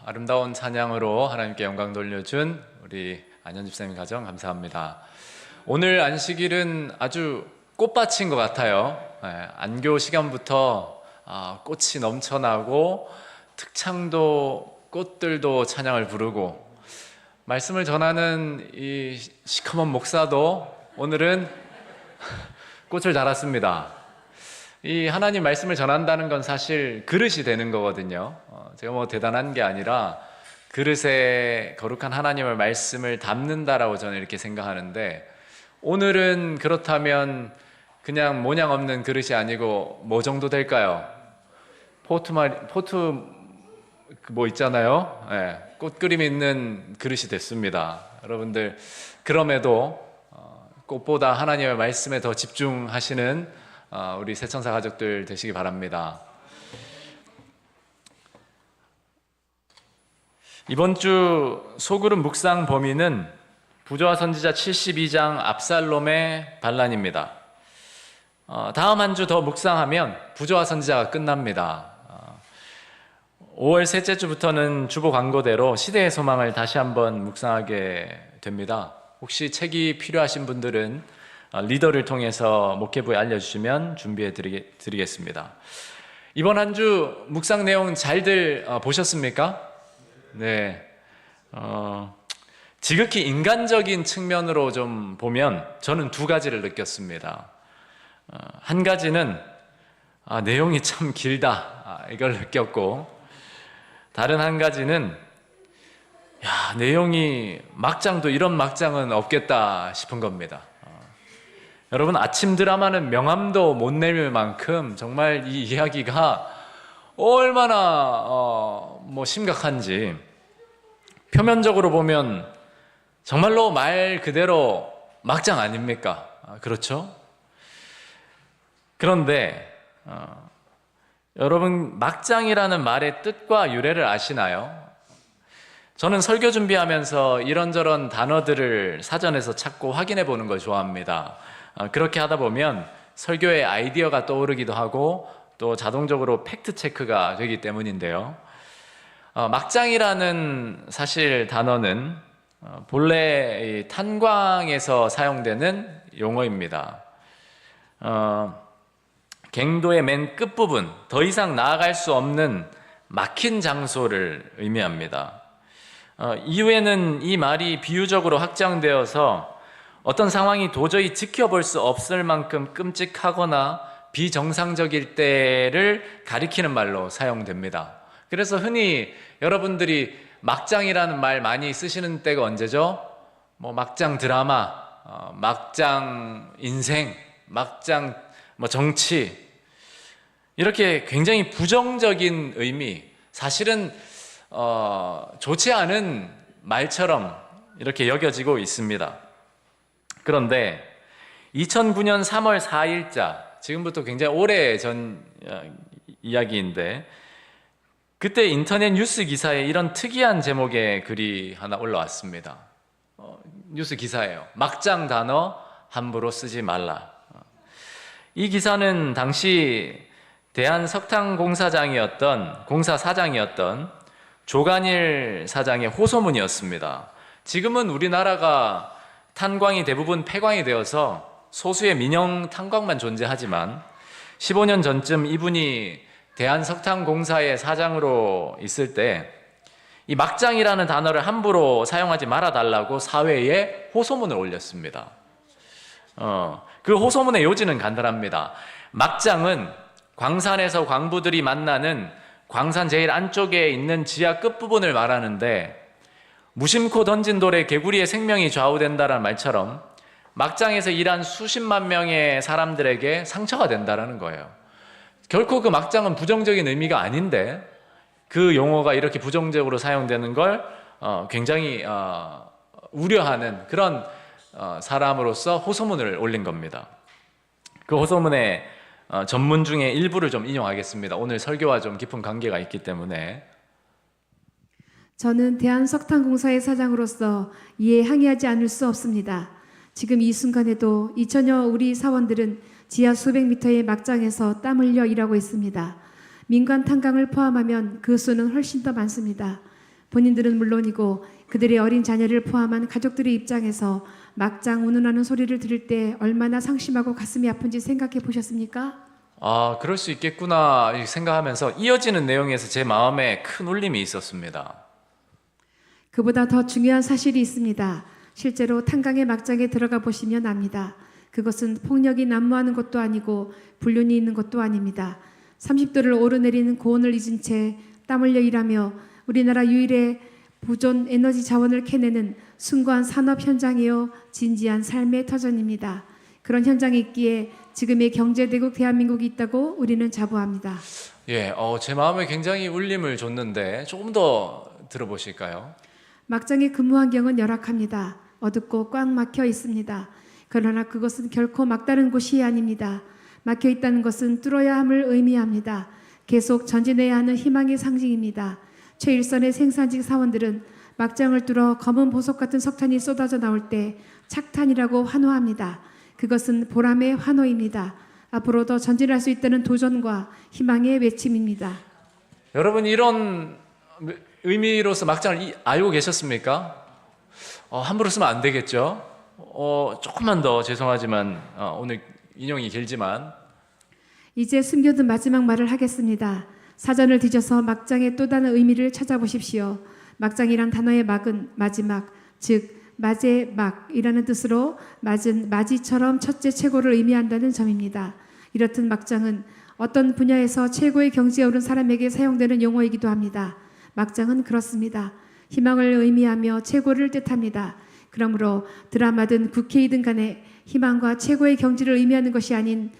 아름다운 찬양으로 하나님께 영광 돌려준 우리 안현 집사님 가정 감사합니다. 오늘 안식일은 아주 꽃밭인 것 같아요. 안교 시간부터 꽃이 넘쳐나고 특창도 꽃들도 찬양을 부르고 말씀을 전하는 이 시커먼 목사도 오늘은 꽃을 달았습니다. 이 하나님 말씀을 전한다는 건 사실 그릇이 되는 거거든요. 제가 뭐 대단한 게 아니라 그릇에 거룩한 하나님의 말씀을 담는다라고 저는 이렇게 생각하는데, 오늘은 그렇다면 그냥 모양 없는 그릇이 아니고 뭐 정도 될까요? 포트 뭐 있잖아요. 꽃 그림 있는 그릇이 됐습니다. 여러분들, 그럼에도 꽃보다 하나님의 말씀에 더 집중하시는 우리 새천사 가족들 되시기 바랍니다. 이번 주 소그룹 묵상 범위는 부조와 선지자 72장 압살롬의 반란입니다. 다음 한 주 더 묵상하면 부조와 선지자가 끝납니다. 5월 셋째 주부터는 주보 광고대로 시대의 소망을 다시 한번 묵상하게 됩니다. 혹시 책이 필요하신 분들은 리더를 통해서 목회부에 알려주시면 준비해 드리겠습니다. 이번 한 주 묵상 내용 잘들 보셨습니까? 네. 지극히 인간적인 측면으로 좀 보면 저는 두 가지를 느꼈습니다. 한 가지는 내용이 참 길다, 이걸 느꼈고, 다른 한 가지는 내용이 막장도 이런 막장은 없겠다 싶은 겁니다. 여러분, 아침 드라마는 명함도 못 내밀 만큼 정말 이 이야기가 얼마나 심각한지, 표면적으로 보면 정말로 말 그대로 막장 아닙니까? 그렇죠? 그런데 여러분, 막장이라는 말의 뜻과 유래를 아시나요? 저는 설교 준비하면서 이런저런 단어들을 사전에서 찾고 확인해 보는 걸 좋아합니다. 그렇게 하다 보면 설교의 아이디어가 떠오르기도 하고 또 자동적으로 팩트 체크가 되기 때문인데요. 막장이라는 사실 단어는 본래 탄광에서 사용되는 용어입니다. 갱도의 맨 끝부분, 더 이상 나아갈 수 없는 막힌 장소를 의미합니다. 이후에는 이 말이 비유적으로 확장되어서 어떤 상황이 도저히 지켜볼 수 없을 만큼 끔찍하거나 비정상적일 때를 가리키는 말로 사용됩니다. 그래서 흔히 여러분들이 막장이라는 말 많이 쓰시는 때가 언제죠? 막장 드라마, 막장 인생, 막장 정치, 이렇게 굉장히 부정적인 의미, 사실은 좋지 않은 말처럼 이렇게 여겨지고 있습니다. 그런데 2009년 3월 4일자, 지금부터 굉장히 오래전 이야기인데, 그때 인터넷 뉴스 기사에 이런 특이한 제목의 글이 하나 올라왔습니다. 뉴스 기사예요. 막장 단어 함부로 쓰지 말라. 이 기사는 당시 공사사장이었던 조간일 사장의 호소문이었습니다. 지금은 우리나라가 탄광이 대부분 폐광이 되어서 소수의 민영 탄광만 존재하지만 15년 전쯤 이분이 대한석탄공사의 사장으로 있을 때 이 막장이라는 단어를 함부로 사용하지 말아달라고 사회에 호소문을 올렸습니다. 그 호소문의 요지는 간단합니다. 막장은 광산에서 광부들이 만나는 광산 제일 안쪽에 있는 지하 끝부분을 말하는데, 무심코 던진 돌에 개구리의 생명이 좌우된다는 말처럼 막장에서 일한 수십만 명의 사람들에게 상처가 된다는 거예요. 결코 그 막장은 부정적인 의미가 아닌데 그 용어가 이렇게 부정적으로 사용되는 걸 굉장히 우려하는 그런 사람으로서 호소문을 올린 겁니다. 그 호소문의 전문 중에 일부를 좀 인용하겠습니다. 오늘 설교와 좀 깊은 관계가 있기 때문에. 저는 대한석탄공사의 사장으로서 이에 항의하지 않을 수 없습니다. 지금 이 순간에도 2천여 우리 사원들은 지하 수백 미터의 막장에서 땀 흘려 일하고 있습니다. 민간 탄광을 포함하면 그 수는 훨씬 더 많습니다. 본인들은 물론이고 그들의 어린 자녀를 포함한 가족들의 입장에서 막장 운운하는 소리를 들을 때 얼마나 상심하고 가슴이 아픈지 생각해 보셨습니까? 아, 그럴 수 있겠구나 이렇게 생각하면서 이어지는 내용에서 제 마음에 큰 울림이 있었습니다. 그보다 더 중요한 사실이 있습니다. 실제로 탄광의 막장에 들어가 보시면 압니다. 그것은 폭력이 난무하는 것도 아니고 불륜이 있는 것도 아닙니다. 30도를 오르내리는 고온을 잊은 채 땀 흘려 일하며 우리나라 유일의 보존 에너지 자원을 캐내는 숭고한 산업 현장이요 진지한 삶의 터전입니다. 그런 현장에 있기에 지금의 경제대국 대한민국이 있다고 우리는 자부합니다. 예, 제 마음에 굉장히 울림을 줬는데 조금 더 들어보실까요? 막장의 근무 환경은 열악합니다. 어둡고 꽉 막혀 있습니다. 그러나 그것은 결코 막다른 곳이 아닙니다. 막혀 있다는 것은 뚫어야 함을 의미합니다. 계속 전진해야 하는 희망의 상징입니다. 최일선의 생산직 사원들은 막장을 뚫어 검은 보석 같은 석탄이 쏟아져 나올 때 착탄이라고 환호합니다. 그것은 보람의 환호입니다. 앞으로 더 전진할 수 있다는 도전과 희망의 외침입니다. 여러분 이런 의미로서 막장을 알고 계셨습니까? 함부로 쓰면 안 되겠죠? 조금만 더 죄송하지만 오늘 인용이 길지만 이제 숨겨둔 마지막 말을 하겠습니다. 사전을 뒤져서 막장의 또 다른 의미를 찾아보십시오. 막장이란 단어의 막은 마지막, 즉 마제막이라는 뜻으로 맞은 맞이처럼 첫째 최고를 의미한다는 점입니다. 이렇듯 막장은 어떤 분야에서 최고의 경지에 오른 사람에게 사용되는 용어이기도 합니다. 막장은 그렇습니다. 희망을 의미하며 최고를 뜻합니다. 그러므로 드라마든 국회이든 간에 희망과 최고의 경지를 의미하는 것이 아닌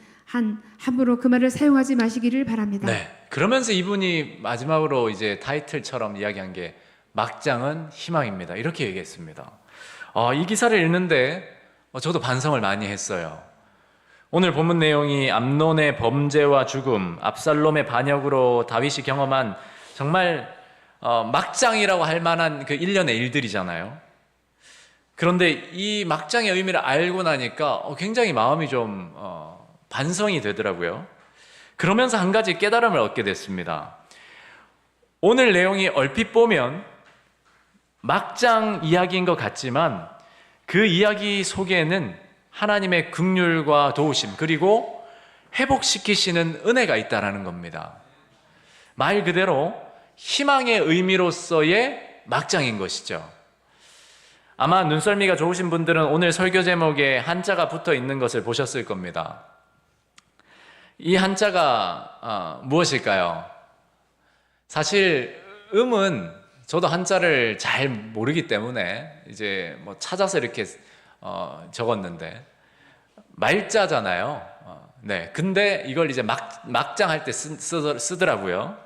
함부로 그 말을 사용하지 마시기를 바랍니다. 네, 그러면서 이분이 마지막으로 이제 타이틀처럼 이야기한 게 막장은 희망입니다. 이렇게 얘기했습니다. 이 기사를 읽는데 저도 반성을 많이 했어요. 오늘 본문 내용이 암논의 범죄와 죽음, 압살롬의 반역으로 다윗이 경험한 정말 막장이라고 할 만한 그 일련의 일들이잖아요. 그런데 이 막장의 의미를 알고 나니까 굉장히 마음이 좀 반성이 되더라고요. 그러면서 한 가지 깨달음을 얻게 됐습니다. 오늘 내용이 얼핏 보면 막장 이야기인 것 같지만 그 이야기 속에는 하나님의 긍휼과 도우심 그리고 회복시키시는 은혜가 있다는 겁니다. 말 그대로 희망의 의미로서의 막장인 것이죠. 아마 눈썰미가 좋으신 분들은 오늘 설교 제목에 한자가 붙어 있는 것을 보셨을 겁니다. 이 한자가 무엇일까요? 사실 음은 저도 한자를 잘 모르기 때문에 이제 뭐 찾아서 이렇게 적었는데 말자잖아요. 네, 근데 이걸 이제 막장 할 때 쓰더라고요.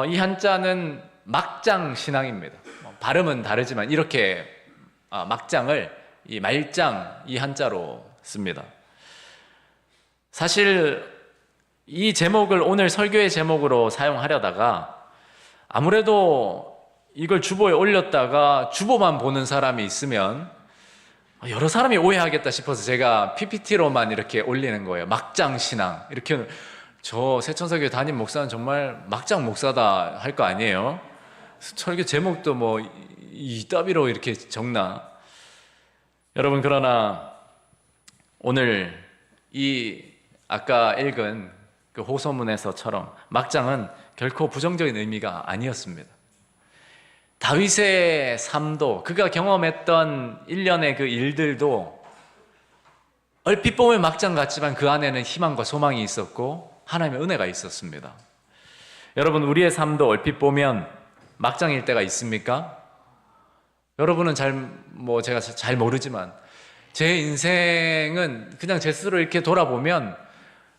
이 한자는 막장 신앙입니다. 발음은 다르지만 이렇게 막장을 이 말장 이 한자로 씁니다. 사실 이 제목을 오늘 설교의 제목으로 사용하려다가 아무래도 이걸 주보에 올렸다가 주보만 보는 사람이 있으면 여러 사람이 오해하겠다 싶어서 제가 PPT로만 이렇게 올리는 거예요. 막장 신앙 이렇게. 저 세천사교회 담임 목사는 정말 막장 목사다 할 거 아니에요? 설교 제목도 뭐 이따위로 이렇게 적나? 여러분, 그러나 오늘 이 아까 읽은 그 호소문에서처럼 막장은 결코 부정적인 의미가 아니었습니다. 다윗의 삶도 그가 경험했던 일련의 그 일들도 얼핏 보면 막장 같지만 그 안에는 희망과 소망이 있었고 하나님의 은혜가 있었습니다. 여러분, 우리의 삶도 얼핏 보면 막장일 때가 있습니까? 여러분은 제가 잘 모르지만 제 인생은 그냥 제 스스로 이렇게 돌아보면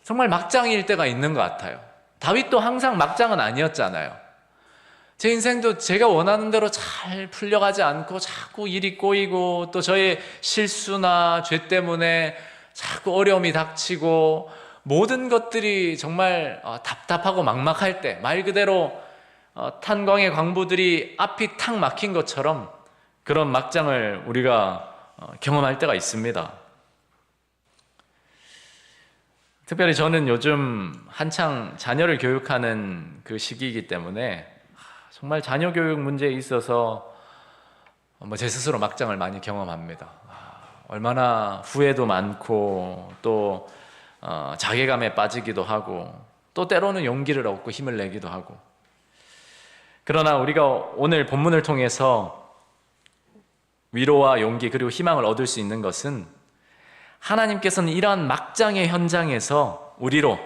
정말 막장일 때가 있는 것 같아요. 다윗도 항상 막장은 아니었잖아요. 제 인생도 제가 원하는 대로 잘 풀려가지 않고 자꾸 일이 꼬이고 또 저의 실수나 죄 때문에 자꾸 어려움이 닥치고 모든 것들이 정말 답답하고 막막할 때, 말 그대로 탄광의 광부들이 앞이 탁 막힌 것처럼 그런 막장을 우리가 경험할 때가 있습니다. 특별히 저는 요즘 한창 자녀를 교육하는 그 시기이기 때문에 정말 자녀 교육 문제에 있어서 제 스스로 막장을 많이 경험합니다. 얼마나 후회도 많고 또 자괴감에 빠지기도 하고 또 때로는 용기를 얻고 힘을 내기도 하고. 그러나 우리가 오늘 본문을 통해서 위로와 용기 그리고 희망을 얻을 수 있는 것은 하나님께서는 이러한 막장의 현장에서 우리로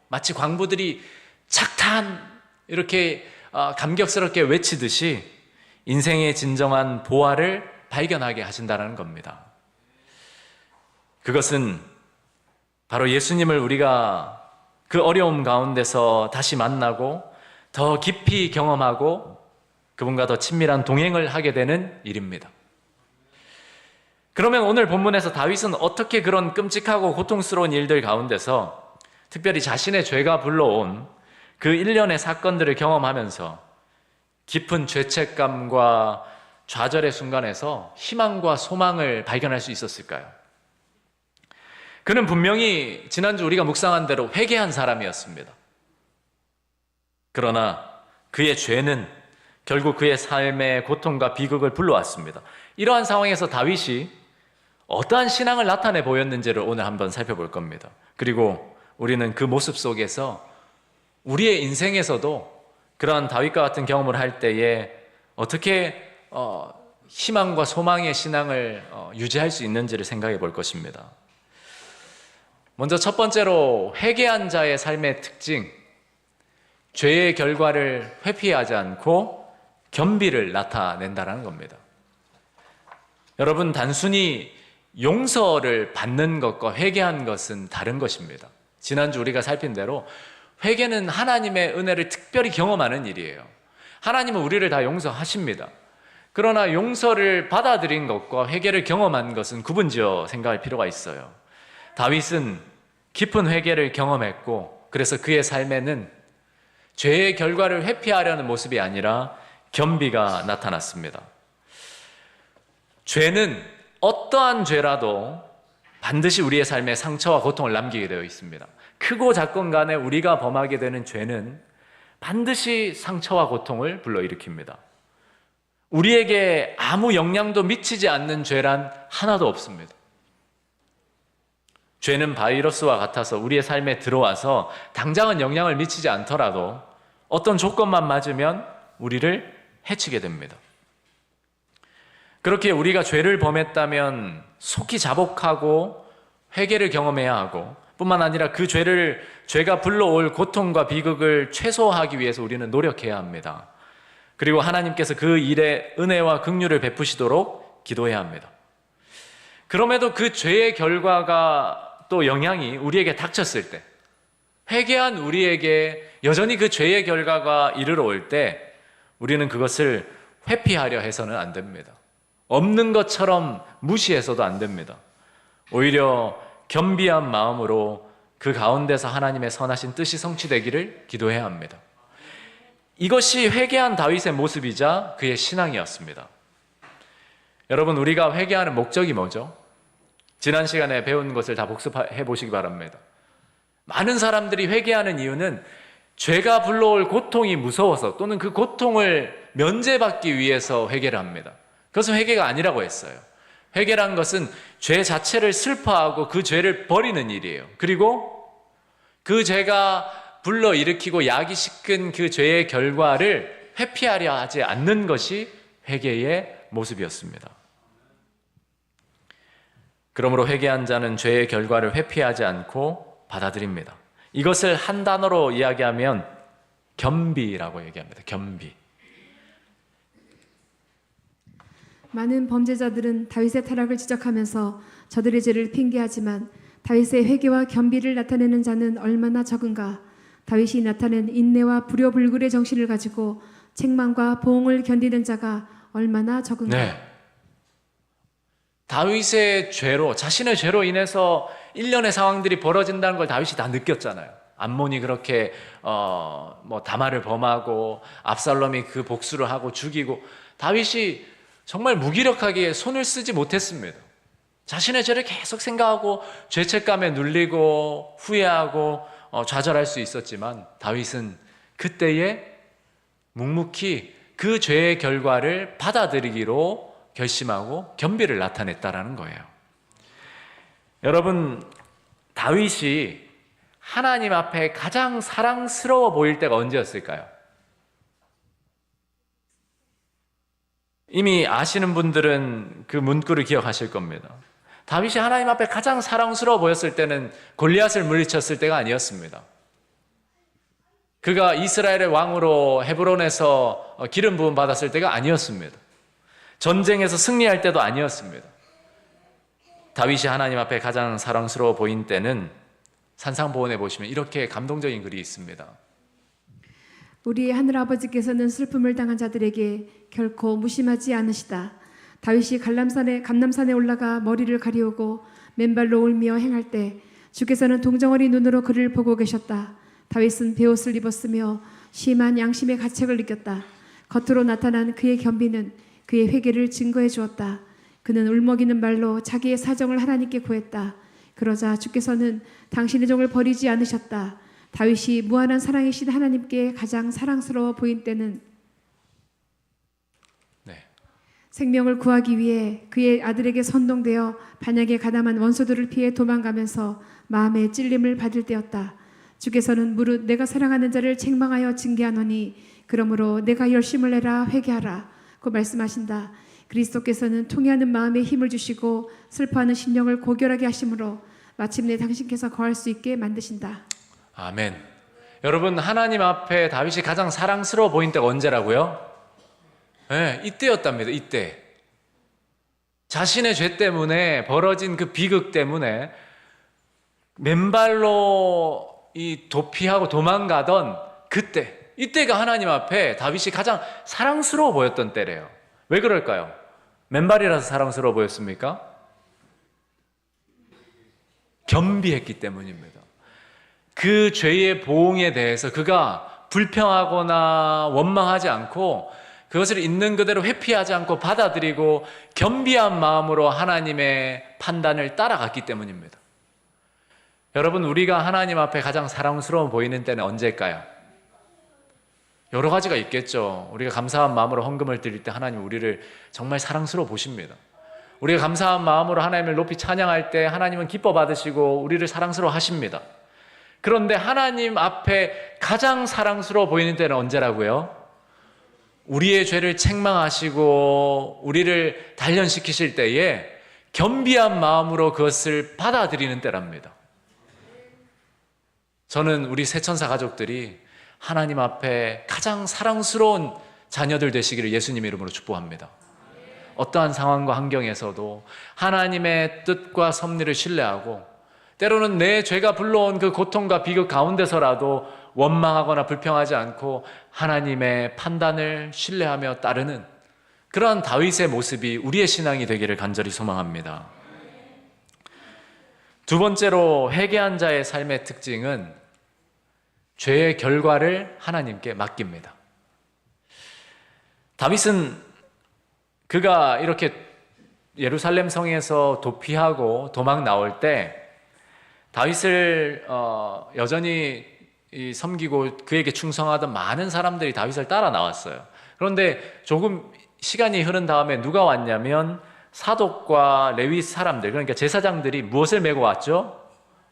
마치 광부들이 착탄 이렇게 감격스럽게 외치듯이 인생의 진정한 보화를 발견하게 하신다는 겁니다. 그것은 바로 예수님을 우리가 그 어려움 가운데서 다시 만나고 더 깊이 경험하고 그분과 더 친밀한 동행을 하게 되는 일입니다. 그러면 오늘 본문에서 다윗은 어떻게 그런 끔찍하고 고통스러운 일들 가운데서 특별히 자신의 죄가 불러온 그 일련의 사건들을 경험하면서 깊은 죄책감과 좌절의 순간에서 희망과 소망을 발견할 수 있었을까요? 그는 분명히 지난주 우리가 묵상한 대로 회개한 사람이었습니다. 그러나 그의 죄는 결국 그의 삶의 고통과 비극을 불러왔습니다. 이러한 상황에서 다윗이 어떠한 신앙을 나타내 보였는지를 오늘 한번 살펴볼 겁니다. 그리고 우리는 그 모습 속에서 우리의 인생에서도 그러한 다윗과 같은 경험을 할 때에 어떻게 희망과 소망의 신앙을 유지할 수 있는지를 생각해 볼 것입니다. 먼저 첫 번째로 회개한 자의 삶의 특징, 죄의 결과를 회피하지 않고 겸비를 나타낸다는 겁니다. 여러분, 단순히 용서를 받는 것과 회개한 것은 다른 것입니다. 지난주 우리가 살핀 대로 회개는 하나님의 은혜를 특별히 경험하는 일이에요. 하나님은 우리를 다 용서하십니다. 그러나 용서를 받아들인 것과 회개를 경험한 것은 구분지어 생각할 필요가 있어요. 다윗은 깊은 회개를 경험했고 그래서 그의 삶에는 죄의 결과를 회피하려는 모습이 아니라 겸비가 나타났습니다. 죄는 어떠한 죄라도 반드시 우리의 삶에 상처와 고통을 남기게 되어 있습니다. 크고 작건 간에 우리가 범하게 되는 죄는 반드시 상처와 고통을 불러일으킵니다. 우리에게 아무 영향도 미치지 않는 죄란 하나도 없습니다. 죄는 바이러스와 같아서 우리의 삶에 들어와서 당장은 영향을 미치지 않더라도 어떤 조건만 맞으면 우리를 해치게 됩니다. 그렇게 우리가 죄를 범했다면 속히 자복하고 회개를 경험해야 하고 뿐만 아니라 그 죄가 불러올 고통과 비극을 최소화하기 위해서 우리는 노력해야 합니다. 그리고 하나님께서 그 일에 은혜와 긍휼을 베푸시도록 기도해야 합니다. 그럼에도 그 죄의 결과가 또 영향이 우리에게 닥쳤을 때, 회개한 우리에게 여전히 그 죄의 결과가 이르러 올 때 우리는 그것을 회피하려 해서는 안 됩니다. 없는 것처럼 무시해서도 안 됩니다. 오히려 겸비한 마음으로 그 가운데서 하나님의 선하신 뜻이 성취되기를 기도해야 합니다. 이것이 회개한 다윗의 모습이자 그의 신앙이었습니다. 여러분, 우리가 회개하는 목적이 뭐죠? 지난 시간에 배운 것을 다 복습해 보시기 바랍니다. 많은 사람들이 회개하는 이유는 죄가 불러올 고통이 무서워서 또는 그 고통을 면제받기 위해서 회개를 합니다. 그것은 회개가 아니라고 했어요. 회개란 것은 죄 자체를 슬퍼하고 그 죄를 버리는 일이에요. 그리고 그 죄가 불러일으키고 야기시킨 그 죄의 결과를 회피하려 하지 않는 것이 회개의 모습이었습니다. 그러므로 회개한 자는 죄의 결과를 회피하지 않고 받아들입니다. 이것을 한 단어로 이야기하면 겸비라고 얘기합니다. 겸비. 많은 범죄자들은 다윗의 타락을 지적하면서 저들의 죄를 핑계하지만 다윗의 회개와 겸비를 나타내는 자는 얼마나 적은가. 다윗이 나타낸 인내와 불효불굴의 정신을 가지고 책망과 보응을 견디는 자가 얼마나 적은가. 네. 다윗의 죄로, 자신의 죄로 인해서 일련의 상황들이 벌어진다는 걸 다윗이 다 느꼈잖아요. 암몬이 그렇게 다말을 범하고 압살롬이 그 복수를 하고 죽이고 다윗이 정말 무기력하게 손을 쓰지 못했습니다. 자신의 죄를 계속 생각하고 죄책감에 눌리고 후회하고 좌절할 수 있었지만 다윗은 그때에 묵묵히 그 죄의 결과를 받아들이기로 결심하고 겸비를 나타냈다라는 거예요. 여러분, 다윗이 하나님 앞에 가장 사랑스러워 보일 때가 언제였을까요? 이미 아시는 분들은 그 문구를 기억하실 겁니다. 다윗이 하나님 앞에 가장 사랑스러워 보였을 때는 골리앗을 물리쳤을 때가 아니었습니다. 그가 이스라엘의 왕으로 헤브론에서 기름 부음 받았을 때가 아니었습니다. 전쟁에서 승리할 때도 아니었습니다. 다윗이 하나님 앞에 가장 사랑스러워 보인 때는 산상보원에 보시면 이렇게 감동적인 글이 있습니다. 우리 하늘아버지께서는 슬픔을 당한 자들에게 결코 무심하지 않으시다. 다윗이 감람산에 올라가 머리를 가리우고 맨발로 울며 행할 때 주께서는 동정어린 눈으로 그를 보고 계셨다. 다윗은 베옷을 입었으며 심한 양심의 가책을 느꼈다. 겉으로 나타난 그의 겸비는 그의 회개를 증거해 주었다. 그는 울먹이는 말로 자기의 사정을 하나님께 구했다. 그러자 주께서는 당신의 종을 버리지 않으셨다. 다윗이 무한한 사랑이신 하나님께 가장 사랑스러워 보인 때는 생명을 구하기 위해 그의 아들에게 선동되어 반역에 가담한 원수들을 피해 도망가면서 마음의 찔림을 받을 때였다. 주께서는 무릇 내가 사랑하는 자를 책망하여 징계하노니 그러므로 내가 열심을 내라 회개하라 고 말씀하신다. 그리스도께서는 통회하는 마음에 힘을 주시고 슬퍼하는 심령을 고결하게 하심으로 마침내 당신께서 거할 수 있게 만드신다. 아멘. 여러분, 하나님 앞에 다윗이 가장 사랑스러워 보인 때가 언제라고요? 네, 이때였답니다. 이때. 자신의 죄 때문에 벌어진 그 비극 때문에 맨발로 도피하고 도망가던 그때, 이때가 하나님 앞에 다윗이 가장 사랑스러워 보였던 때래요. 왜 그럴까요? 맨발이라서 사랑스러워 보였습니까? 겸비했기 때문입니다. 그 죄의 보응에 대해서 그가 불평하거나 원망하지 않고 그것을 있는 그대로 회피하지 않고 받아들이고 겸비한 마음으로 하나님의 판단을 따라갔기 때문입니다. 여러분, 우리가 하나님 앞에 가장 사랑스러워 보이는 때는 언제일까요? 여러 가지가 있겠죠. 우리가 감사한 마음으로 헌금을 드릴 때 하나님 우리를 정말 사랑스러워 보십니다. 우리가 감사한 마음으로 하나님을 높이 찬양할 때 하나님은 기뻐 받으시고 우리를 사랑스러워 하십니다. 그런데 하나님 앞에 가장 사랑스러워 보이는 때는 언제라고요? 우리의 죄를 책망하시고 우리를 단련시키실 때에 겸비한 마음으로 그것을 받아들이는 때랍니다. 저는 우리 새천사 가족들이 하나님 앞에 가장 사랑스러운 자녀들 되시기를 예수님의 이름으로 축복합니다. 어떠한 상황과 환경에서도 하나님의 뜻과 섭리를 신뢰하고 때로는 내 죄가 불러온 그 고통과 비극 가운데서라도 원망하거나 불평하지 않고 하나님의 판단을 신뢰하며 따르는 그러한 다윗의 모습이 우리의 신앙이 되기를 간절히 소망합니다. 두 번째로 회개한 자의 삶의 특징은 죄의 결과를 하나님께 맡깁니다. 다윗은 그가 이렇게 예루살렘 성에서 도피하고 도망 나올 때 다윗을 여전히 섬기고 그에게 충성하던 많은 사람들이 다윗을 따라 나왔어요. 그런데 조금 시간이 흐른 다음에 누가 왔냐면 사독과 레위 사람들, 그러니까 제사장들이 무엇을 메고 왔죠?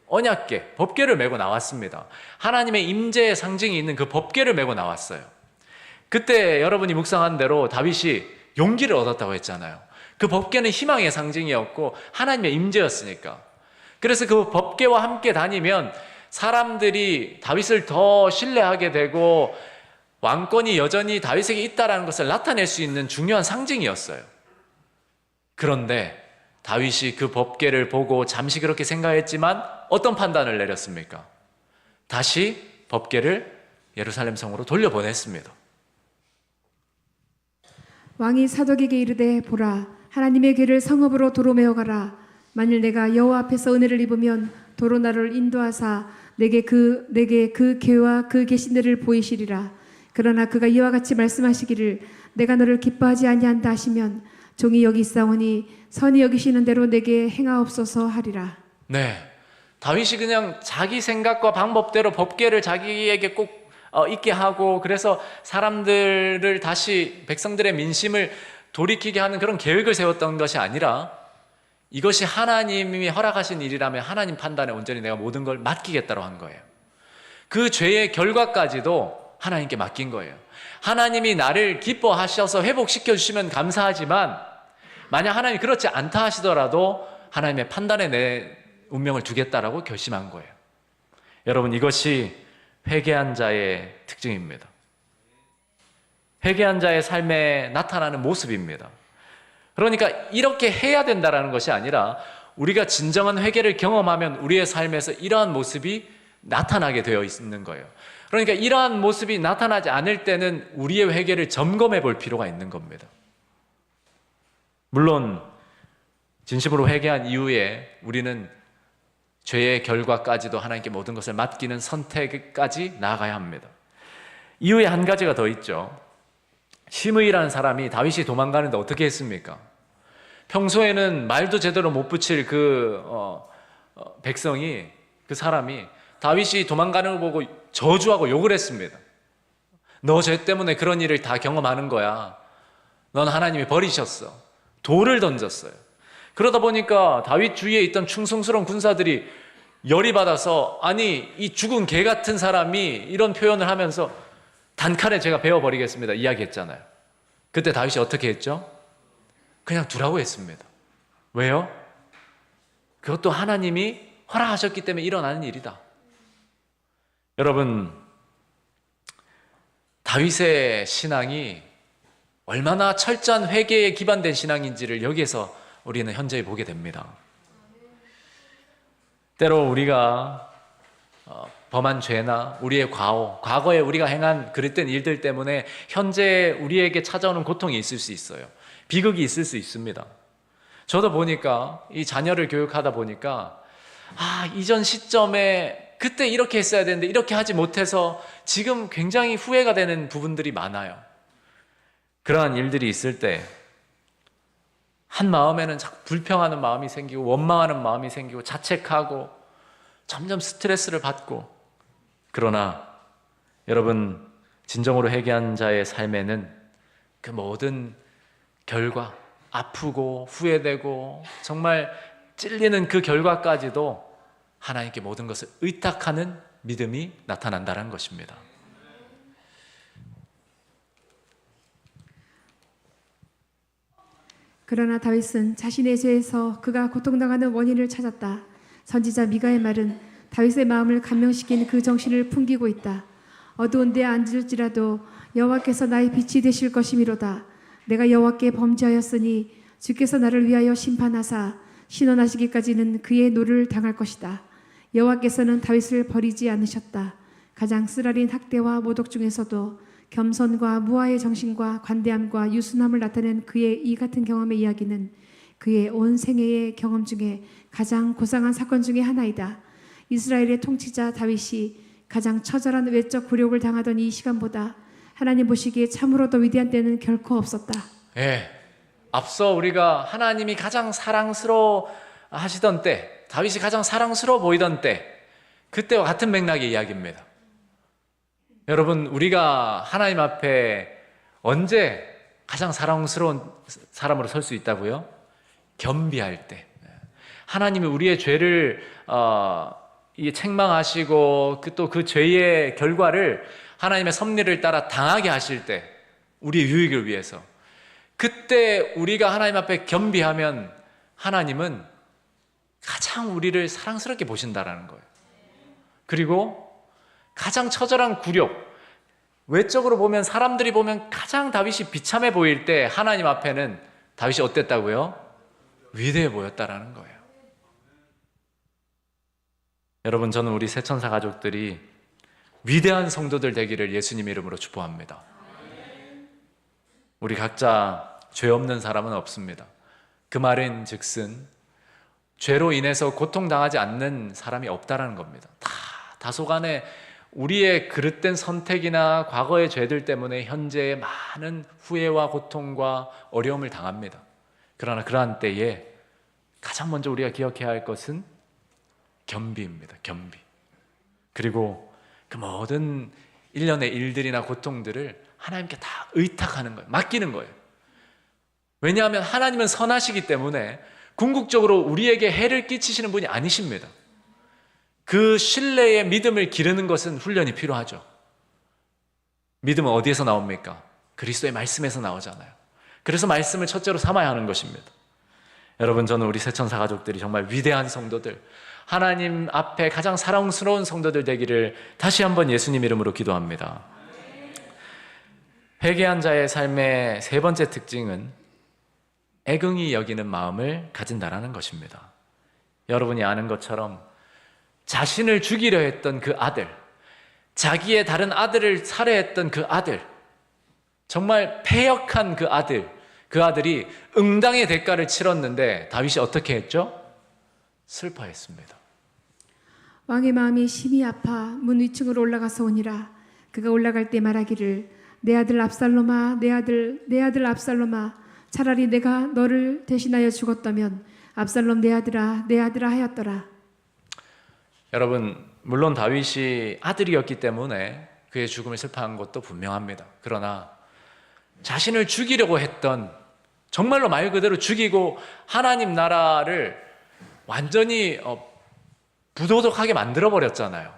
언약궤, 법궤를 메고 나왔습니다. 하나님의 임재의 상징이 있는 그 법궤를 메고 나왔어요. 그때 여러분이 묵상한 대로 다윗이 용기를 얻었다고 했잖아요. 그 법궤는 희망의 상징이었고 하나님의 임재였으니까. 그래서 그 법궤와 함께 다니면 사람들이 다윗을 더 신뢰하게 되고 왕권이 여전히 다윗에게 있다는 것을 나타낼 수 있는 중요한 상징이었어요. 그런데 다윗이 그 법궤를 보고 잠시 그렇게 생각했지만 어떤 판단을 내렸습니까? 다시 법궤를 예루살렘 성으로 돌려보냈습니다. 왕이 사독에게 이르되 보라 하나님의 궤를 성읍으로 도로 메어 가라. 만일 내가 여호와 앞에서 은혜를 입으면 도로 나를 인도하사 내게 그 궤와 그 계신들을 보이시리라. 그러나 그가 이와 같이 말씀하시기를 내가 너를 기뻐하지 아니한다 하시면 종이 여기 있사오니 선이 여기시는 대로 내게 행하옵소서 하리라. 네, 다윗이 그냥 자기 생각과 방법대로 법궤를 자기에게 꼭 있게 하고, 그래서 사람들을 다시 백성들의 민심을 돌이키게 하는 그런 계획을 세웠던 것이 아니라, 이것이 하나님이 허락하신 일이라면 하나님 판단에 온전히 내가 모든 걸 맡기겠다고 한 거예요. 그 죄의 결과까지도 하나님께 맡긴 거예요. 하나님이 나를 기뻐하셔서 회복시켜 주시면 감사하지만, 만약 하나님이 그렇지 않다 하시더라도 하나님의 판단에 내 운명을 두겠다라고 결심한 거예요. 여러분, 이것이 회개한 자의 특징입니다. 회개한 자의 삶에 나타나는 모습입니다. 그러니까 이렇게 해야 된다는 것이 아니라, 우리가 진정한 회개를 경험하면 우리의 삶에서 이러한 모습이 나타나게 되어 있는 거예요. 그러니까 이러한 모습이 나타나지 않을 때는 우리의 회개를 점검해 볼 필요가 있는 겁니다. 물론 진심으로 회개한 이후에 우리는 죄의 결과까지도 하나님께 모든 것을 맡기는 선택까지 나아가야 합니다. 이후에 한 가지가 더 있죠. 시므이라는 사람이 다윗이 도망가는데 어떻게 했습니까? 평소에는 말도 제대로 못 붙일 백성이, 그 사람이 다윗이 도망가는 걸 보고 저주하고 욕을 했습니다. 너 죄 때문에 그런 일을 다 경험하는 거야. 넌 하나님이 버리셨어. 돌을 던졌어요. 그러다 보니까 다윗 주위에 있던 충성스러운 군사들이 열이 받아서, 아니 이 죽은 개 같은 사람이 이런 표현을 하면서 단칼에 제가 베어버리겠습니다 이야기했잖아요. 그때 다윗이 어떻게 했죠? 그냥 두라고 했습니다. 왜요? 그것도 하나님이 허락하셨기 때문에 일어나는 일이다. 여러분, 다윗의 신앙이 얼마나 철저한 회개에 기반된 신앙인지를 여기에서 우리는 현저히 보게 됩니다. 때로 우리가 범한 죄나 우리의 과거에 우리가 행한 그릇된 일들 때문에 현재 우리에게 찾아오는 고통이 있을 수 있어요. 비극이 있을 수 있습니다. 저도 보니까, 이 자녀를 교육하다 보니까, 이전 시점에 그때 이렇게 했어야 되는데 이렇게 하지 못해서 지금 굉장히 후회가 되는 부분들이 많아요. 그러한 일들이 있을 때 한 마음에는 자꾸 불평하는 마음이 생기고 원망하는 마음이 생기고 자책하고 점점 스트레스를 받고, 그러나 여러분, 진정으로 회개한 자의 삶에는 그 모든 결과, 아프고 후회되고 정말 찔리는 그 결과까지도 하나님께 모든 것을 의탁하는 믿음이 나타난다는 것입니다. 그러나 다윗은 자신의 죄에서 그가 고통당하는 원인을 찾았다. 선지자 미가의 말은 다윗의 마음을 감명시킨 그 정신을 풍기고 있다. 어두운 데 앉을지라도 여호와께서 나의 빛이 되실 것이미로다. 내가 여호와께 범죄하였으니 주께서 나를 위하여 심판하사 신원하시기까지는 그의 노를 당할 것이다. 여호와께서는 다윗을 버리지 않으셨다. 가장 쓰라린 학대와 모독 중에서도 겸손과 무아의 정신과 관대함과 유순함을 나타낸 그의 이 같은 경험의 이야기는 그의 온 생애의 경험 중에 가장 고상한 사건 중의 하나이다. 이스라엘의 통치자 다윗이 가장 처절한 외적 굴욕을 당하던 이 시간보다 하나님 보시기에 참으로 더 위대한 때는 결코 없었다. 예, 앞서 우리가 하나님이 가장 사랑스러워 하시던 때, 다윗이 가장 사랑스러워 보이던 때, 그때와 같은 맥락의 이야기입니다. 여러분, 우리가 하나님 앞에 언제 가장 사랑스러운 사람으로 설 수 있다고요? 겸비할 때. 하나님이 우리의 죄를 책망하시고 또 그 죄의 결과를 하나님의 섭리를 따라 당하게 하실 때, 우리의 유익을 위해서, 그때 우리가 하나님 앞에 겸비하면 하나님은 가장 우리를 사랑스럽게 보신다라는 거예요. 그리고 가장 처절한 굴욕, 외적으로 보면, 사람들이 보면 가장 다윗이 비참해 보일 때 하나님 앞에는 다윗이 어땠다고요? 위대해 보였다라는 거예요. 여러분, 저는 우리 새천사 가족들이 위대한 성도들 되기를 예수님 이름으로 축복합니다. 우리 각자 죄 없는 사람은 없습니다. 그 말인 즉슨 죄로 인해서 고통당하지 않는 사람이 없다라는 겁니다. 다소간에 우리의 그릇된 선택이나 과거의 죄들 때문에 현재의 많은 후회와 고통과 어려움을 당합니다. 그러나 그러한 때에 가장 먼저 우리가 기억해야 할 것은 겸비입니다. 겸비. 그리고 그 모든 일련의 일들이나 고통들을 하나님께 다 의탁하는 거예요. 맡기는 거예요. 왜냐하면 하나님은 선하시기 때문에 궁극적으로 우리에게 해를 끼치시는 분이 아니십니다. 그 신뢰의 믿음을 기르는 것은 훈련이 필요하죠. 믿음은 어디에서 나옵니까? 그리스도의 말씀에서 나오잖아요. 그래서 말씀을 첫째로 삼아야 하는 것입니다. 여러분, 저는 우리 새천사 가족들이 정말 위대한 성도들, 하나님 앞에 가장 사랑스러운 성도들 되기를 다시 한번 예수님 이름으로 기도합니다. 회개한 자의 삶의 세 번째 특징은 애긍이 여기는 마음을 가진다라는 것입니다. 여러분이 아는 것처럼 자신을 죽이려 했던 그 아들, 자기의 다른 아들을 살해했던 그 아들, 정말 패역한 그 아들이 응당의 대가를 치렀는데 다윗이 어떻게 했죠? 슬퍼했습니다. 왕의 마음이 심히 아파 문 위층으로 올라가서 오니라. 그가 올라갈 때 말하기를 내 아들 압살롬아, 내 아들 압살롬아, 차라리 내가 너를 대신하여 죽었다면 압살롬 내 아들아 하였더라. 여러분, 물론 다윗이 아들이었기 때문에 그의 죽음을 슬퍼한 것도 분명합니다. 그러나 자신을 죽이려고 했던, 정말로 말 그대로 죽이고 하나님 나라를 완전히 부도덕하게 만들어버렸잖아요.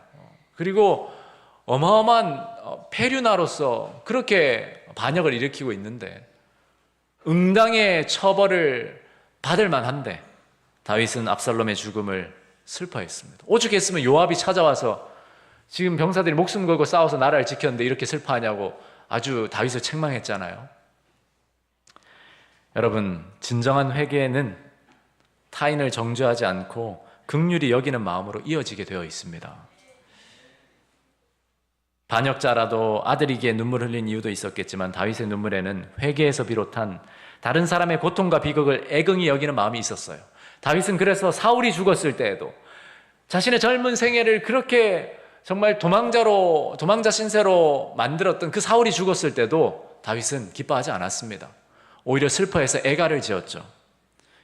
그리고 어마어마한 폐륜아로서 그렇게 반역을 일으키고 있는데 응당의 처벌을 받을 만한데 다윗은 압살롬의 죽음을 슬퍼했습니다. 오죽했으면 요압이 찾아와서 지금 병사들이 목숨 걸고 싸워서 나라를 지켰는데 이렇게 슬퍼하냐고 아주 다윗을 책망했잖아요. 여러분, 진정한 회개는 타인을 정죄하지 않고 긍휼히 여기는 마음으로 이어지게 되어 있습니다. 반역자라도 아들이기에 눈물 흘린 이유도 있었겠지만 다윗의 눈물에는 회개에서 비롯한 다른 사람의 고통과 비극을 애긍히 여기는 마음이 있었어요. 다윗은 그래서 사울이 죽었을 때에도 자신의 젊은 생애를 그렇게 정말 도망자 신세로 만들었던 그 사울이 죽었을 때도 다윗은 기뻐하지 않았습니다. 오히려 슬퍼해서 애가를 지었죠.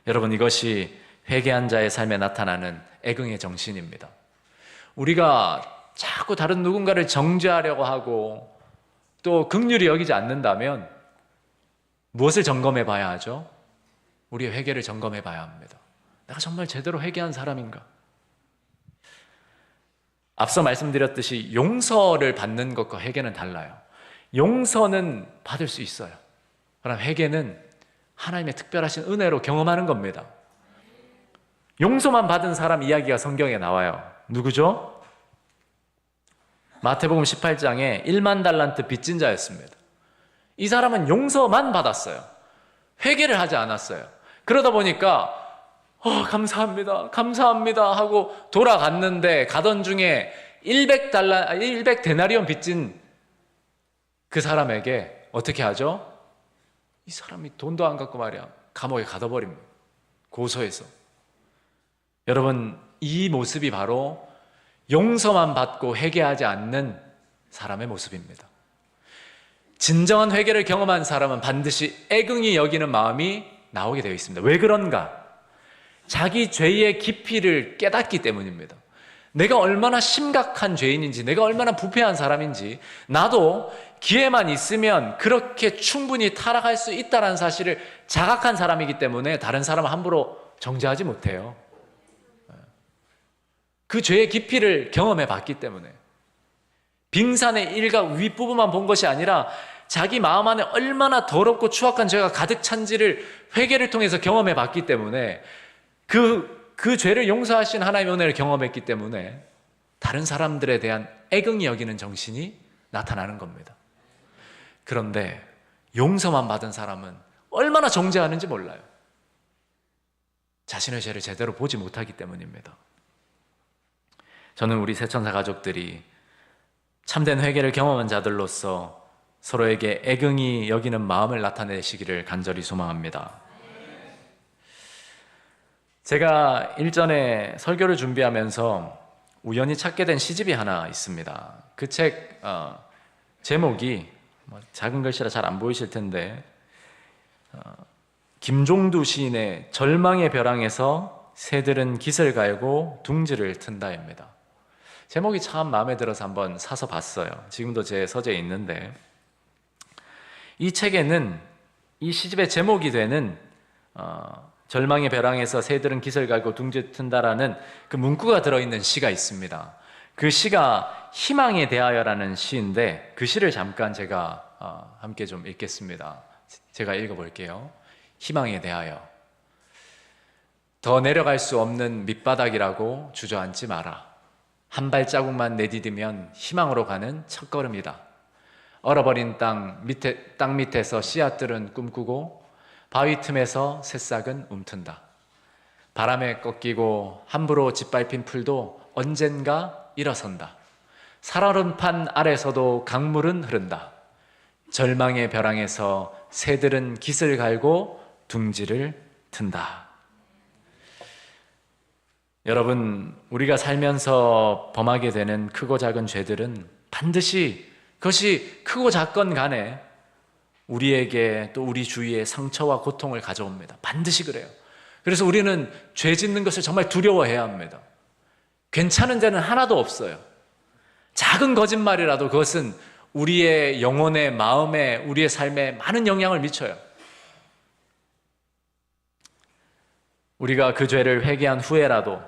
여러분, 이것이 회개한 자의 삶에 나타나는 애긍의 정신입니다. 우리가 자꾸 다른 누군가를 정죄하려고 하고 또 긍휼히 여기지 않는다면 무엇을 점검해 봐야 하죠? 우리의 회개를 점검해 봐야 합니다. 내가 정말 제대로 회개한 사람인가? 앞서 말씀드렸듯이 용서를 받는 것과 회개는 달라요. 용서는 받을 수 있어요. 그러나 회개는 하나님의 특별하신 은혜로 경험하는 겁니다. 용서만 받은 사람 이야기가 성경에 나와요. 누구죠? 마태복음 18장에 1만 달란트 빚진 자였습니다. 이 사람은 용서만 받았어요. 회개를 하지 않았어요. 그러다 보니까 감사합니다 하고 돌아갔는데 가던 중에 100데나리온 빚진 그 사람에게 어떻게 하죠? 이 사람이 돈도 안 갖고 말이야 감옥에 가둬버립니다. 고소해서. 여러분, 이 모습이 바로 용서만 받고 회개하지 않는 사람의 모습입니다. 진정한 회개를 경험한 사람은 반드시 애긍히 여기는 마음이 나오게 되어 있습니다. 왜 그런가? 자기 죄의 깊이를 깨닫기 때문입니다. 내가 얼마나 심각한 죄인인지, 내가 얼마나 부패한 사람인지, 나도 기회만 있으면 그렇게 충분히 타락할 수 있다는 사실을 자각한 사람이기 때문에 다른 사람을 함부로 정죄하지 못해요. 그 죄의 깊이를 경험해 봤기 때문에. 빙산의 일각 윗부분만 본 것이 아니라 자기 마음 안에 얼마나 더럽고 추악한 죄가 가득 찬지를 회개를 통해서 경험해 봤기 때문에 그 죄를 용서하신 하나님의 은혜를 경험했기 때문에 다른 사람들에 대한 애긍이 여기는 정신이 나타나는 겁니다. 그런데 용서만 받은 사람은 얼마나 정죄하는지 몰라요. 자신의 죄를 제대로 보지 못하기 때문입니다. 저는 우리 새천사 가족들이 참된 회개를 경험한 자들로서 서로에게 애긍이 여기는 마음을 나타내시기를 간절히 소망합니다. 제가 일전에 설교를 준비하면서 우연히 찾게 된 시집이 하나 있습니다. 그 책 제목이 작은 글씨라 잘 안 보이실 텐데 김종두 시인의 절망의 벼랑에서 새들은 깃을 갈고 둥지를 튼다입니다. 제목이 참 마음에 들어서 한번 사서 봤어요. 지금도 제 서재에 있는데, 이 책에는 이 시집의 제목이 되는 절망의 벼랑에서 새들은 깃을 갈고 둥지 튼다라는 그 문구가 들어있는 시가 있습니다. 그 시가 희망에 대하여라는 시인데, 그 시를 잠깐 제가 함께 좀 읽겠습니다. 제가 읽어볼게요. 희망에 대하여. 더 내려갈 수 없는 밑바닥이라고 주저앉지 마라. 한 발자국만 내디디면 희망으로 가는 첫걸음이다. 얼어버린 땅 밑에서 씨앗들은 꿈꾸고 바위 틈에서 새싹은 움튼다. 바람에 꺾이고 함부로 짓밟힌 풀도 언젠가 일어선다. 살얼음판 아래서도 강물은 흐른다. 절망의 벼랑에서 새들은 깃을 갈고 둥지를 튼다. 여러분, 우리가 살면서 범하게 되는 크고 작은 죄들은 반드시 그것이 크고 작건 간에 우리에게 또 우리 주위에 상처와 고통을 가져옵니다. 반드시 그래요. 그래서 우리는 죄 짓는 것을 정말 두려워해야 합니다. 괜찮은 데는 하나도 없어요. 작은 거짓말이라도 그것은 우리의 영혼의 마음에, 우리의 삶에 많은 영향을 미쳐요. 우리가 그 죄를 회개한 후에라도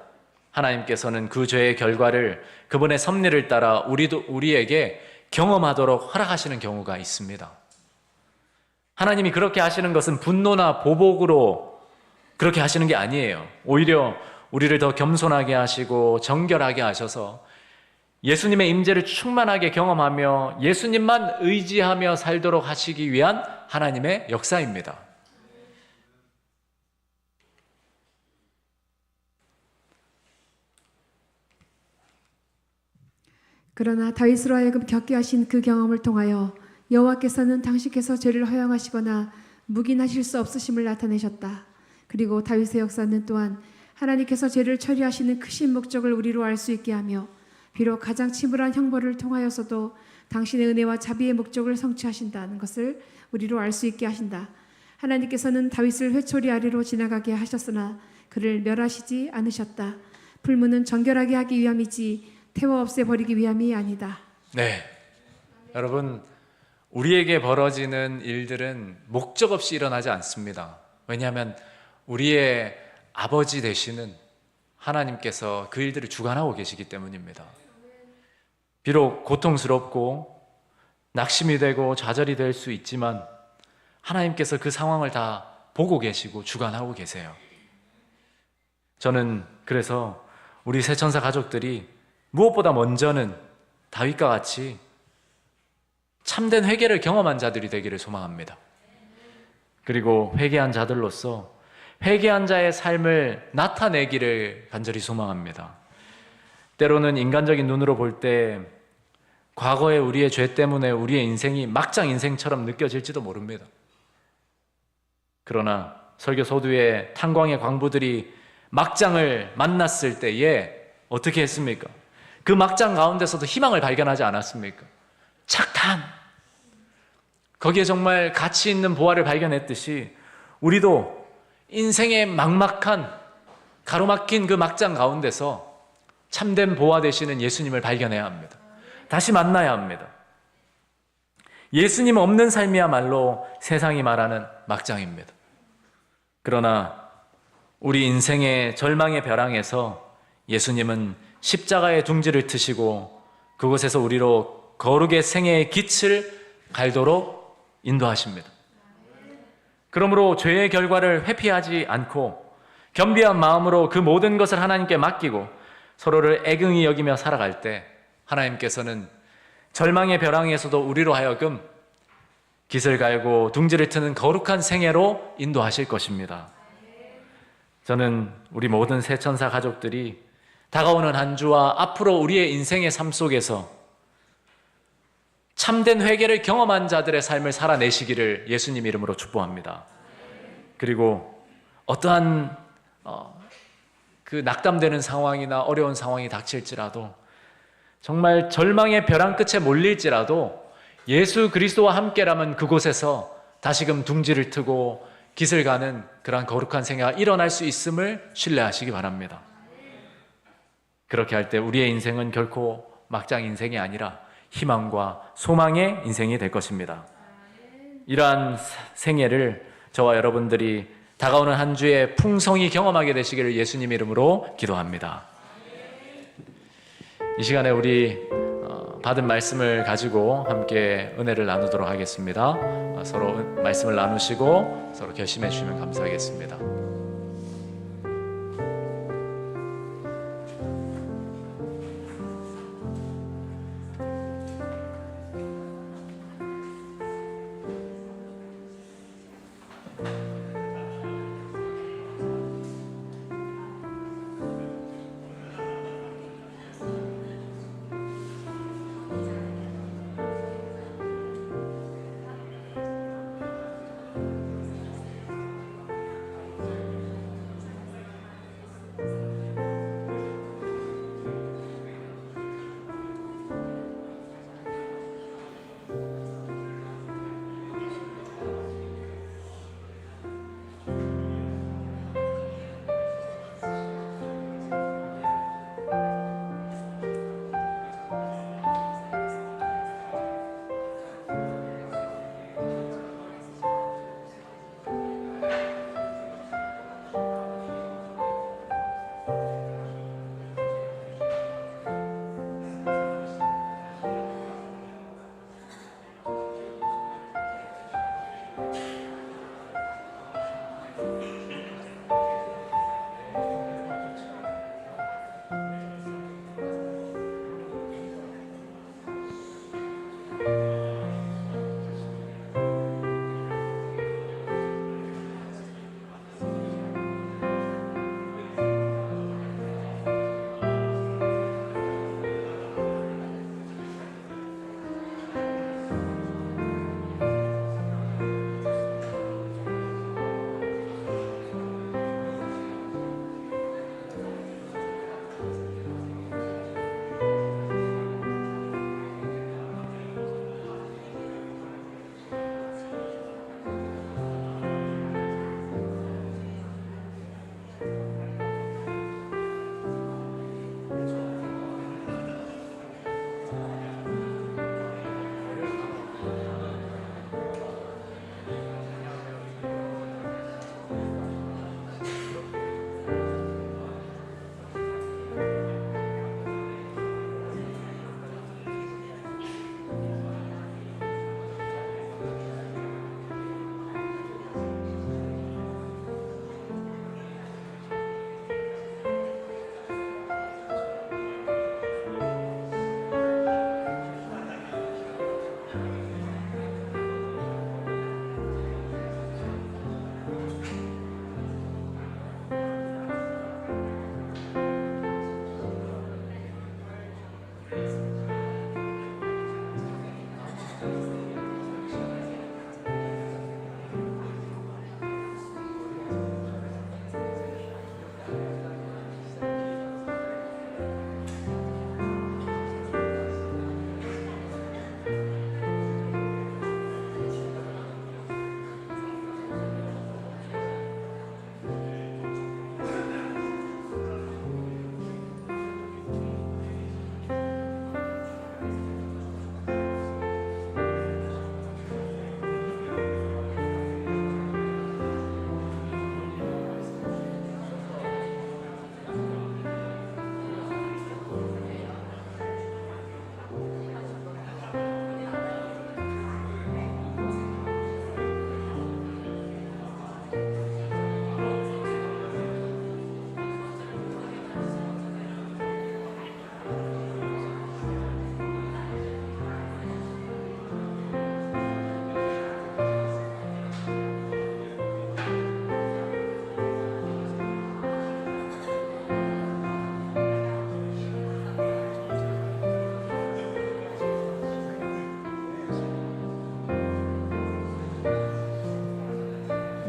하나님께서는 그 죄의 결과를 그분의 섭리를 따라 우리에게 경험하도록 허락하시는 경우가 있습니다. 하나님이 그렇게 하시는 것은 분노나 보복으로 그렇게 하시는 게 아니에요. 오히려 우리를 더 겸손하게 하시고 정결하게 하셔서 예수님의 임재를 충만하게 경험하며 예수님만 의지하며 살도록 하시기 위한 하나님의 역사입니다. 그러나 다윗으로 하여금 겪게 하신 그 경험을 통하여 여호와께서는 당신께서 죄를 허용하시거나 묵인하실 수 없으심을 나타내셨다. 그리고 다윗의 역사는 또한 하나님께서 죄를 처리하시는 크신 목적을 우리로 알 수 있게 하며 비록 가장 침울한 형벌을 통하여서도 당신의 은혜와 자비의 목적을 성취하신다는 것을 우리로 알 수 있게 하신다. 하나님께서는 다윗을 회초리 아래로 지나가게 하셨으나 그를 멸하시지 않으셨다. 풀무는 정결하게 하기 위함이지 태워 없애버리기 위함이 아니다. 네, 여러분, 우리에게 벌어지는 일들은 목적 없이 일어나지 않습니다. 왜냐하면 우리의 아버지 되시는 하나님께서 그 일들을 주관하고 계시기 때문입니다. 비록 고통스럽고 낙심이 되고 좌절이 될 수 있지만 하나님께서 그 상황을 다 보고 계시고 주관하고 계세요. 저는 그래서 우리 새천사 가족들이 무엇보다 먼저는 다윗과 같이 참된 회개를 경험한 자들이 되기를 소망합니다. 그리고 회개한 자들로서 회개한 자의 삶을 나타내기를 간절히 소망합니다. 때로는 인간적인 눈으로 볼 때 과거의 우리의 죄 때문에 우리의 인생이 막장 인생처럼 느껴질지도 모릅니다. 그러나 설교 서두에 탄광의 광부들이 막장을 만났을 때에 어떻게 했습니까? 그 막장 가운데서도 희망을 발견하지 않았습니까? 착탄! 거기에 정말 가치 있는 보화를 발견했듯이 우리도 인생의 막막한 가로막힌 그 막장 가운데서 참된 보화 되시는 예수님을 발견해야 합니다. 다시 만나야 합니다. 예수님 없는 삶이야말로 세상이 말하는 막장입니다. 그러나 우리 인생의 절망의 벼랑에서 예수님은 십자가의 둥지를 트시고 그곳에서 우리로 거룩의 생애의 깃을 갈도록 인도하십니다. 그러므로 죄의 결과를 회피하지 않고 겸비한 마음으로 그 모든 것을 하나님께 맡기고 서로를 애긍히 여기며 살아갈 때 하나님께서는 절망의 벼랑에서도 우리로 하여금 깃을 갈고 둥지를 트는 거룩한 생애로 인도하실 것입니다. 저는 우리 모든 새천사 가족들이 다가오는 한 주와 앞으로 우리의 인생의 삶 속에서 참된 회개를 경험한 자들의 삶을 살아내시기를 예수님 이름으로 축복합니다. 그리고 어떠한 그 낙담되는 상황이나 어려운 상황이 닥칠지라도 정말 절망의 벼랑 끝에 몰릴지라도 예수 그리스도와 함께라면 그곳에서 다시금 둥지를 트고 깃을 가는 그러한 거룩한 생애가 일어날 수 있음을 신뢰하시기 바랍니다. 그렇게 할 때 우리의 인생은 결코 막장 인생이 아니라 희망과 소망의 인생이 될 것입니다. 이러한 생애를 저와 여러분들이 다가오는 한 주에 풍성히 경험하게 되시기를 예수님 이름으로 기도합니다. 이 시간에 우리 받은 말씀을 가지고 함께 은혜를 나누도록 하겠습니다. 서로 말씀을 나누시고 서로 결심해 주시면 감사하겠습니다.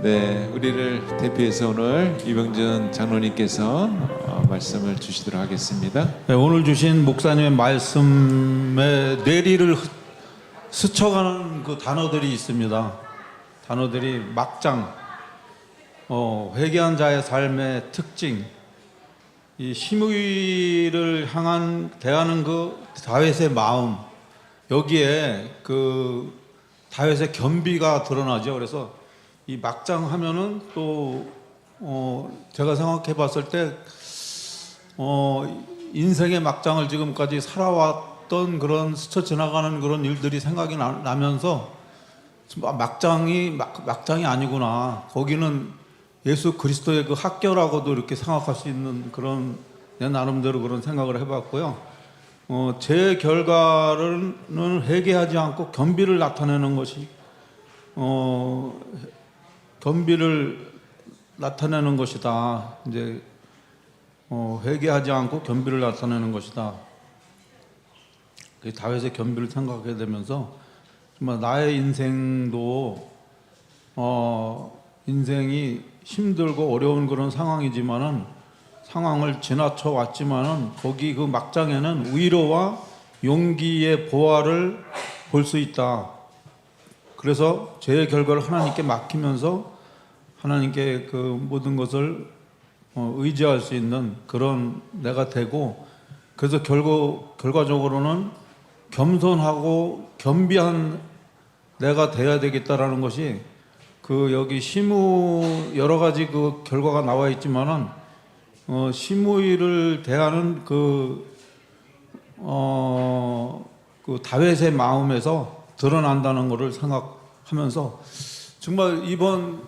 네, 우리를 대표해서 오늘 이병준 장로님께서 말씀을 주시도록 하겠습니다. 네, 오늘 주신 목사님의 말씀에 뇌리를 스쳐가는 그 단어들이 있습니다. 단어들이 막장, 회개한 자의 삶의 특징, 이 심의를 향한 대하는 그 다윗의 마음, 여기에 그 다윗의 겸비가 드러나죠. 그래서 이 막장 하면은 또 제가 생각해 봤을 때 인생의 막장을 지금까지 살아왔던 그런 스쳐 지나가는 그런 일들이 생각이 나면서 막장이 아니구나. 거기는 예수 그리스도의 그 학교라고도 이렇게 생각할 수 있는 그런 내 나름대로 그런 생각을 해봤고요. 제 결과는 회개하지 않고 겸비를 나타내는 것이 겸비를 나타내는 것이다. 이제 회개하지 않고 겸비를 나타내는 것이다. 다윗의 겸비를 생각하게 되면서 정말 나의 인생도 인생이 힘들고 어려운 그런 상황이지만은 상황을 지나쳐 왔지만은 거기 그 막장에는 위로와 용기의 보화를 볼 수 있다. 그래서 제 결과를 하나님께 맡기면서 하나님께 그 모든 것을 의지할 수 있는 그런 내가 되고, 그래서 결과적으로는 겸손하고 겸비한 내가 돼야 되겠다라는 것이 그 여기 시무 여러 가지 그 결과가 나와 있지만은 시무이를 대하는 그 다윗의 마음에서 드러난다는 것을 생각하면서 정말 이번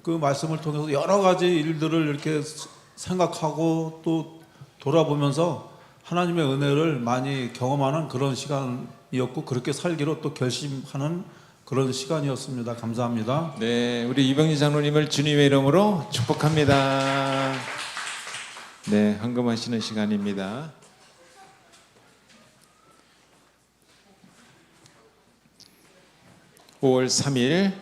그 말씀을 통해서 여러 가지 일들을 이렇게 생각하고 또 돌아보면서 하나님의 은혜를 많이 경험하는 그런 시간이었고, 그렇게 살기로 또 결심하는 그런 시간이었습니다. 감사합니다. 네, 우리 이병진 장로님을 주님의 이름으로 축복합니다. 네, 헌금하시는 시간입니다. 5월 3일